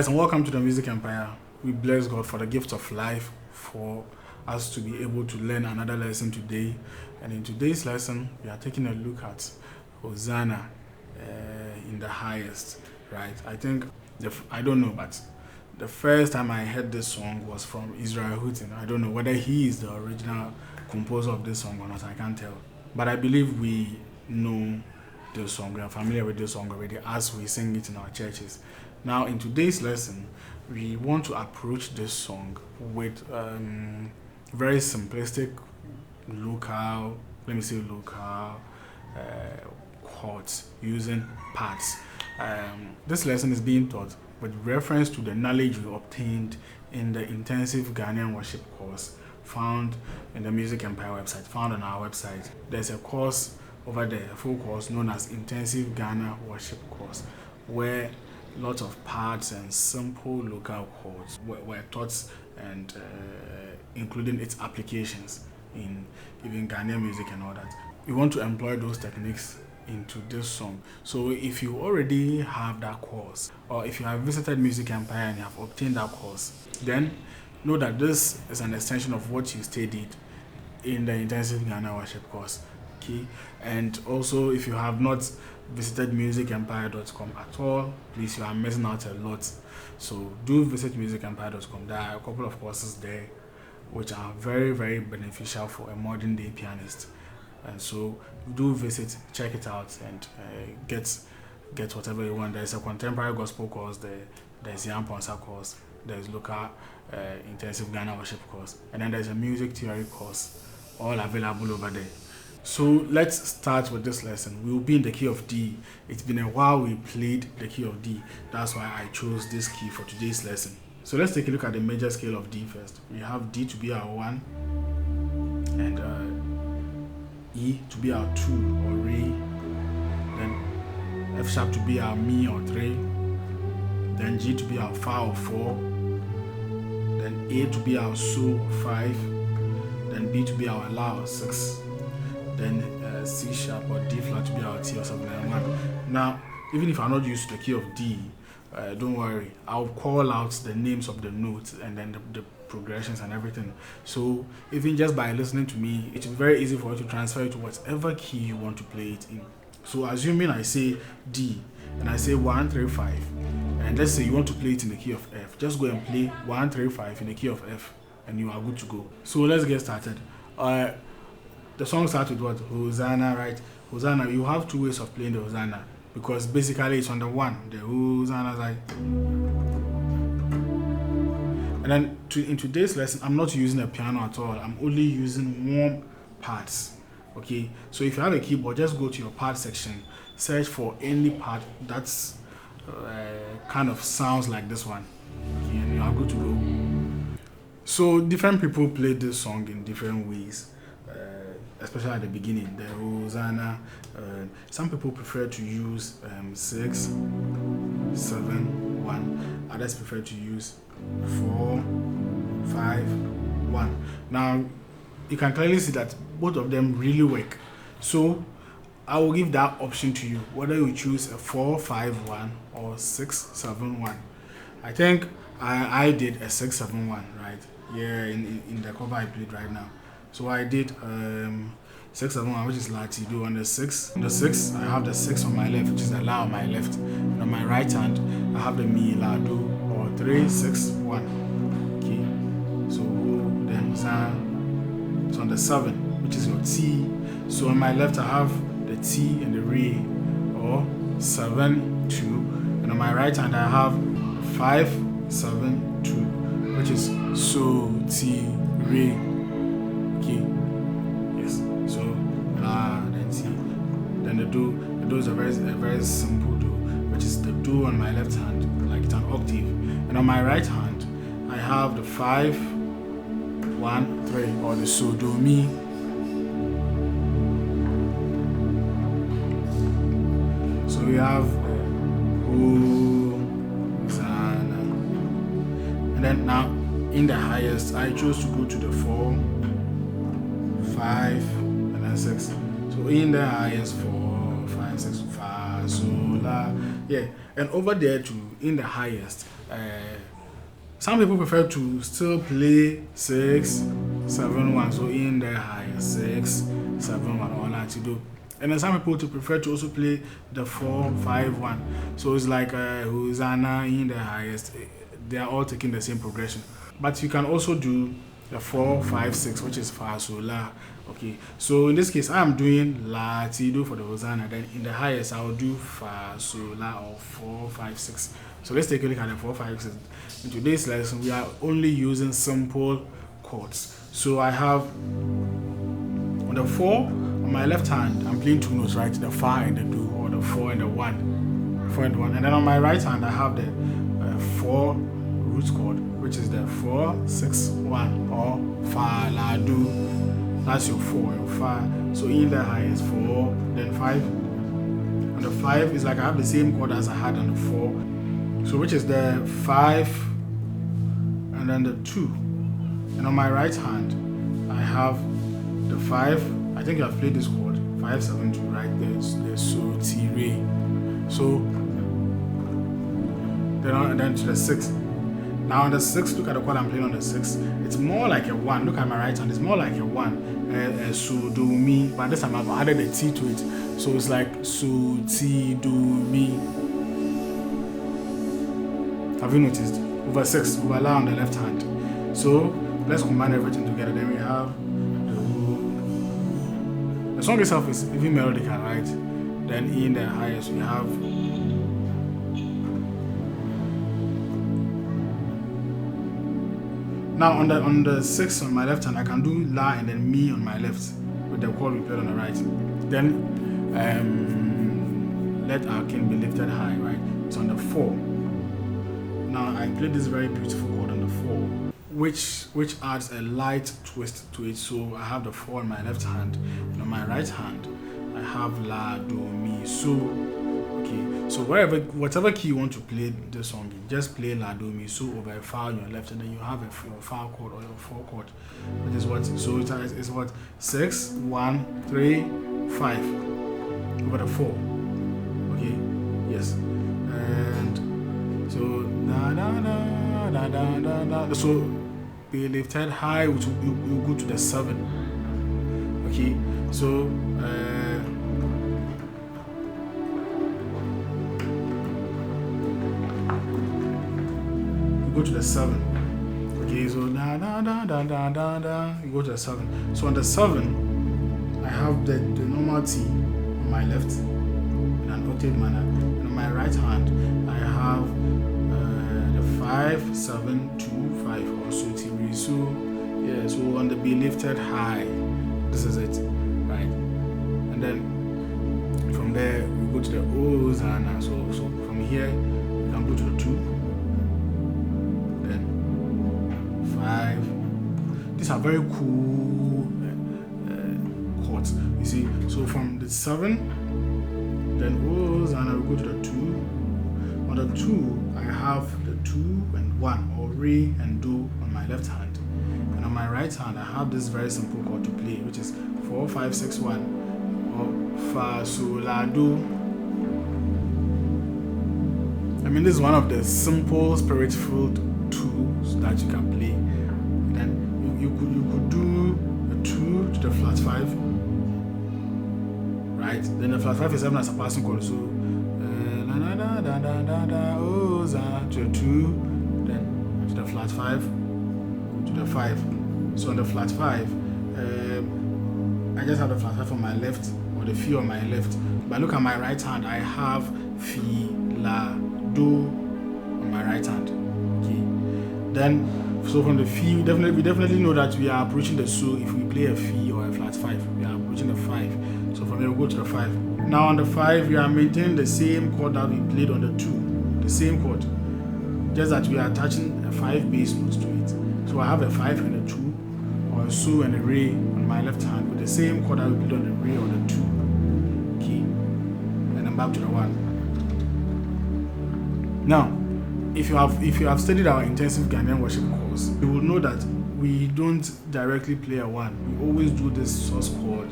guys, and welcome to the Music Empire. We bless God for the gift of life, for us to be able to learn another lesson today. And in today's lesson, we are taking a look at Hosanna in the highest, right? I think, I don't know, but the first time I heard this song was from Israel Houghton. I don't know whether he is the original composer of this song or not, I can't tell. But I believe we know this song, we are familiar with this song already as we sing it in our churches. Now, in today's lesson, we want to approach this song with very simplistic local chords using parts. This lesson is being taught with reference to the knowledge we obtained in the intensive Ghanaian worship course found in the Music Empire website, found on our website. There's a course over there, a full course known as Intensive Ghana Worship Course, where lots of parts and simple local chords were taught, and including its applications in even Ghanaian music and all that. We want to employ those techniques into this song. So if you already have that course, or if you have visited Music Empire and you have obtained that course, then know that this is an extension of what you studied in the Intensive Ghana Worship Course. Okay, and also if you have not visited musicempire.com at all, please, you are missing out a lot. So do visit musicempire.com. There are a couple of courses there which are very, very beneficial for a modern day pianist, and so do visit, check it out, and get whatever you want. There's a contemporary gospel course there, there's Yam Ponsa course, there's local intensive Ghana worship course, and then there's a music theory course, all available over there. So let's start with this lesson. We will be in the key of D. It's been a while we played the key of D. That's why I chose this key for today's lesson. So let's take a look at the major scale of D first. We have D to be our 1, and E to be our 2 or Re, then F sharp to be our Mi or 3, then G to be our Fa or 4, then A to be our So or 5, then B to be our La or 6, then C sharp or D flat to be our T or 7 and 1. Now, even if I'm not used to the key of D, don't worry, I'll call out the names of the notes and then the progressions and everything. So even just by listening to me, it's very easy for you to transfer it to whatever key you want to play it in. So assuming I say D and I say 1, 3, 5, and let's say you want to play it in the key of F, just go and play 1, 3, 5 in the key of F and you are good to go. So let's get started. The song starts with what? Hosanna, right? Hosanna, you have two ways of playing the Hosanna, because basically it's on the 1. The Hosanna is like. And then in today's lesson, I'm not using a piano at all. I'm only using warm parts. Okay? So if you have a keyboard, just go to your part section, search for any part that's kind of sounds like this one. Okay? And you are good to go. So different people play this song in different ways. Especially at the beginning, the Hosanna. Some people prefer to use 6, 7, 1. Others prefer to use 4, 5, 1. Now, you can clearly see that both of them really work. So, I will give that option to you, whether you choose a 4, 5, 1 or 6, 7, 1. I think I did a 6, 7, 1, right? Yeah, in the cover I played right now. So I did 6, 7, 1, which is Latido on the 6. On the 6, I have the 6 on my left, which is the La on my left. And on my right hand, I have the Mi, La, Do, or 3, 6, 1. Okay. So then it's on the 7, which is your T. So on my left, I have the T and the Re, or 7, 2. And on my right hand, I have 5, 7, 2, which is So, T, Re. Okay, yes. So then C, then the Do. The Do is a very simple Do, which is the Do on my left hand, like it's an octave, and on my right hand I have the 5, 1, 3, or the So Do Mi. So we have Hosanna, and then now in the highest I chose to go to the 4, 5, and then 6. So in the highest 4, 5, 6, Fa, So, La. Yeah, and over there too, in the highest, Some people prefer to still play 6, 7, 1. So in the highest 6, 7, 1, all that to do. And then some people to prefer to also play the 4, 5, 1. So it's like Hosanna in the highest. They are all taking the same progression. But you can also do the 4, 5, 6, which is Fa, Sol, La. Okay. So in this case, I am doing La, Ti, Do for the Hosanna. Then in the highest, I will do Fa, Sol, La, or 4, 5, 6. So let's take a look at the 4, 5, 6. In today's lesson, we are only using simple chords. So I have on the 4 on my left hand, I'm playing 2 notes, right? The Fa and the Do, or the 4 and the 1. 4 and 1. And then on my right hand, I have the 4 root chord, which is the 4, 6, 1, or Fa, La, Do. That's your 4, your Fa. So in the highest 4, then 5. On the 5 is like I have the same chord as I had on the 4. So which is the 5 and then the 2. And on my right hand, I have the 5. I think I've played this chord 5, 7, 2, right? There's So, Ti, Re. So then to the 6. Now on the 6, look at the chord I'm playing on the 6. It's more like a 1. Look at my right hand. It's more like a 1. So, Do, Mi. But this time I've added a T to it. So it's like So, Ti, Do, Mi. Have you noticed? Over 6, over La on the left hand. So let's combine everything together. Then we have the song itself is even melodical, right? Then in the highest we have now on the 6 on my left hand I can do La and then Mi on my left with the chord we played on the right. Then let our King be lifted high, right? It's on the 4. Now I played this very beautiful chord on the 4, which adds a light twist to it. So I have the 4 on my left hand, and on my right hand I have La, Do, Mi, So. Okay, so whatever key you want to play the song in, just play La, Do, Mi, So over a Fa on your left, and then you have your Fa chord or your 4 chord, which is what. So it's what 6, 1, 3, 5 over the 4. Okay, yes, and so da da da da da da da. So be lifted high, which you go to the 7. Okay, so you go to the 7. Okay, so da da da da da da da. You go to the 7. So on the 7, I have the normal T on my left in an octave manner, and on my right hand I have 5, 7, 2, 5, or So, Ti, Re. So yeah, so on the be lifted high, this is it, right? And then from there we go to the Hosanna. So from here we can go to the 2, then 5. These are very cool chords, you see. So from the 7, then Hosanna we go to the 2. On the 2 I have the 2 and 1, or Re and Do on my left hand, and on my right hand I have this very simple chord to play, which is 4, 5, 6, 1, or Fa, Sol, La, Do. I mean, this is one of the simple spirit-filled tools that you can play. And then you could do a 2 to the flat 5, right? Then the flat 5 is 7 as a passing chord, so da da da da da da, Hosanna to the 2, then to the flat 5, to the 5. So on the flat 5, I just have the flat 5 on my left, or the Fi on my left. But look at my right hand, I have Fi, La, Do on my right hand. Okay. Then so from the Fi, we definitely know that we are approaching the So. If we play a Fi or a flat 5, we are approaching the 5. So from here we go to the 5. Now on the 5, we are maintaining the same chord that we played on the 2, the same chord, just that we are attaching a 5 bass notes to it. So I have a 5 and a 2, or a So and a Re on my left hand with the same chord that we played on the Re or the 2. Okay, and then back to the 1. Now, if you have studied our intensive Ghanaian worship course, you will know that we don't directly play a 1. We always do this source chord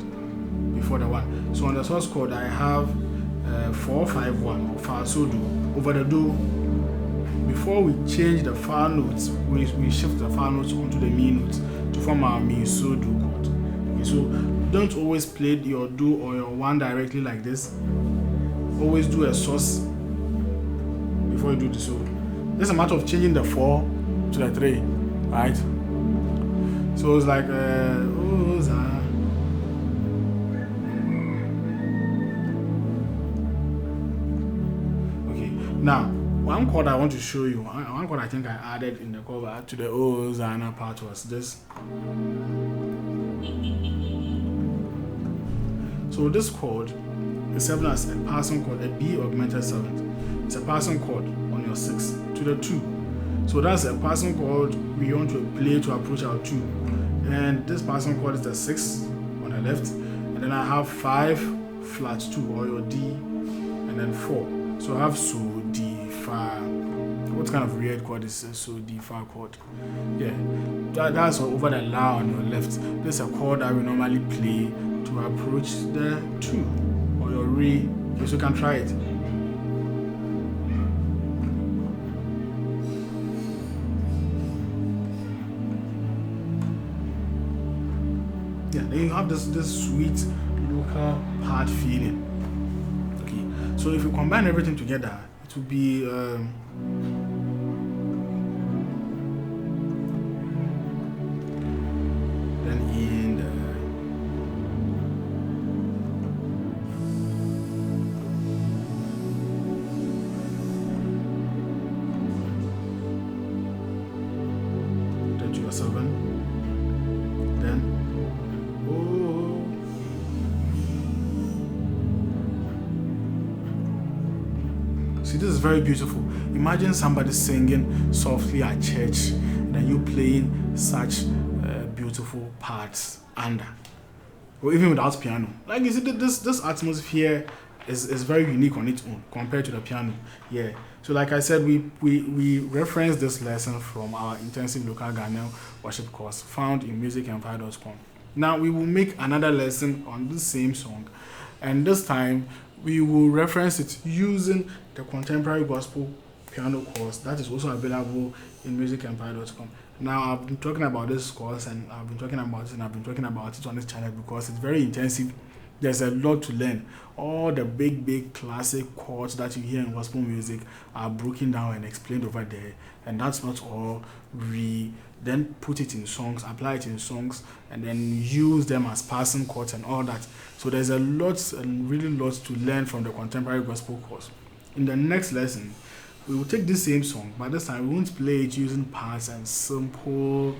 before the 1. So on the source chord, I have 4, 5, 1, or Fa, So, Do over the Do before we change the far notes, we shift the far notes onto the mi notes to form our mi, so, do chord. Okay, so don't always play your do or your one directly like this. Always do a sus before you do the so. It's a matter of changing the 4 to the 3, right? So it's like Hosanna. Okay, now one chord I want to show you, one chord I think I added in the cover to the Hosanna part was this. So this chord is serving as a passing chord, a B augmented 7th. It's a passing chord on your 6 to the 2. So that's a passing chord we want to play to approach our 2. And this passing chord is the 6 on the left. And then I have 5 flat 2 or your D, and then 4. So I have so, D, Fa. What kind of weird chord is this? So, D, Fa chord. Yeah, that's over the La on your left. This is a chord that we normally play to approach the 2 or your Re. Okay, so you can try it. Yeah, then you have this sweet local part feeling. Okay, so if you combine everything together, it will be then in the to your 7, then see, this is very beautiful. Imagine somebody singing softly at church, and then you playing such beautiful parts under, or even without piano. Like, you see, this atmosphere is very unique on its own compared to the piano. Yeah. So, like I said, we reference this lesson from our intensive local Ghanaian worship course found in musicempire.com. Now we will make another lesson on the same song, and this time we will reference it using the contemporary gospel piano course that is also available in musicempire.com. Now I've been talking about this course, and I've been talking about it on this channel because it's very intensive. There's a lot to learn. All the big classic chords that you hear in gospel music are broken down and explained over there. And that's not all. We then put it in songs, apply it in songs, and then use them as passing chords and all that. So there's a lot and really lots to learn from the contemporary gospel course. In the next lesson, we will take this same song, but this time we won't play it using parts and simple,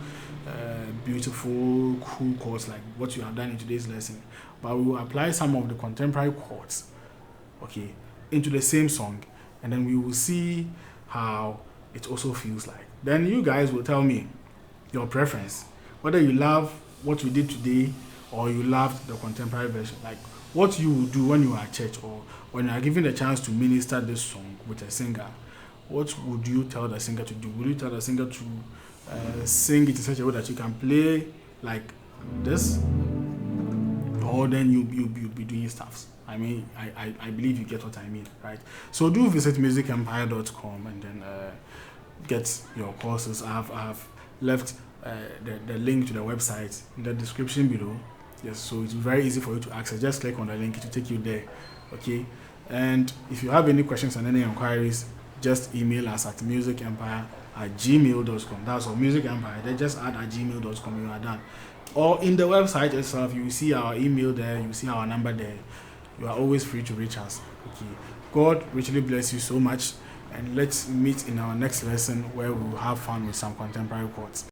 beautiful, cool chords like what you have done in today's lesson. But we will apply some of the contemporary chords, okay, into the same song, and then we will see how it also feels like. Then you guys will tell me your preference, whether you love what we did today or you loved the contemporary version, like what you would do when you are at church or when you are given the chance to minister this song with a singer. What would you tell the singer to do? Would you tell the singer to sing it in such a way that you can play like this? Or then you'll be doing stuff. I mean, I believe you get what I mean, right? So do visit musicempire.com and then get your courses. I have left the link to the website in the description below. Yes, so it's very easy for you to access. Just click on the link to take you there, okay? And if you have any questions and any inquiries, just email us at musicempire@gmail.com. That's all, musicempire. Then just add @gmail.com. You are done. Or in the website itself, you see our email there, you see our number there. You are always free to reach us. Okay. God richly bless you so much, and let's meet in our next lesson where we will have fun with some contemporary chords.